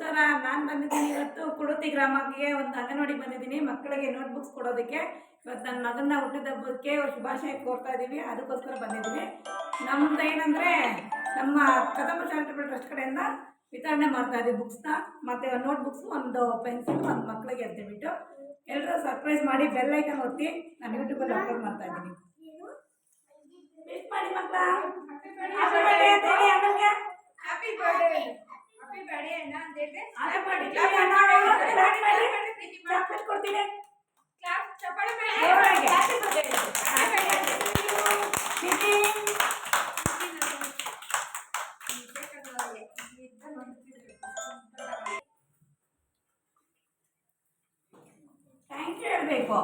ನಮಸ್ಕಾರ. ನಾನು ಬಂದಿದ್ದೀನಿ ಇವತ್ತು ಕುಡುತಿ ಗ್ರಾಮಕ್ಕೆ ಒಂದು ಅಂಗನವಾಡಿಗೆ ಬಂದಿದ್ದೀನಿ ಮಕ್ಕಳಿಗೆ ನೋಟ್ಬುಕ್ಸ್ ಕೊಡೋದಕ್ಕೆ. ಇವತ್ತು ನನ್ನ ಮಗನ ಹುಟ್ಟಿದ ಹಬ್ಬಕ್ಕೆ ಶುಭಾಶಯ ಕೋರ್ತಾ ಇದ್ದೀವಿ, ಅದಕ್ಕೋಸ್ಕರ ಬಂದಿದ್ದೀವಿ. ನಮ್ದು ಏನಂದರೆ ನಮ್ಮ ಕದಂಬ ಚಾರಿಟಬಲ್ ಟ್ರಸ್ಟ್ ಕಡೆಯಿಂದ ವಿತರಣೆ ಮಾಡ್ತಾ ಇದ್ದೀವಿ ಬುಕ್ಸ್ನ, ಮತ್ತು ನೋಟ್ಬುಕ್ಸು, ಒಂದು ಪೆನ್ಸಿಲ್, ಒಂದು ಮಕ್ಕಳಿಗೆ ಅಂತ ಹೇಳ್ಬಿಟ್ಟು ಎಲ್ಲರೂ ಸರ್ಪ್ರೈಸ್ ಮಾಡಿ ಬೆಲ್ ಐಕನ್ ಒತ್ತಿ ನಾನು ಯೂಟ್ಯೂಬಲ್ಲಿ ಅಪ್ಲೋಡ್ ಮಾಡ್ತಾ ಇದ್ದೀನಿ. ವಿಶ್ ಮಾಡಿ ಮಕ್ಕಳ. ಥ್ಯಾಂಕ್ ಯು ಹೇಳಬೇಕು.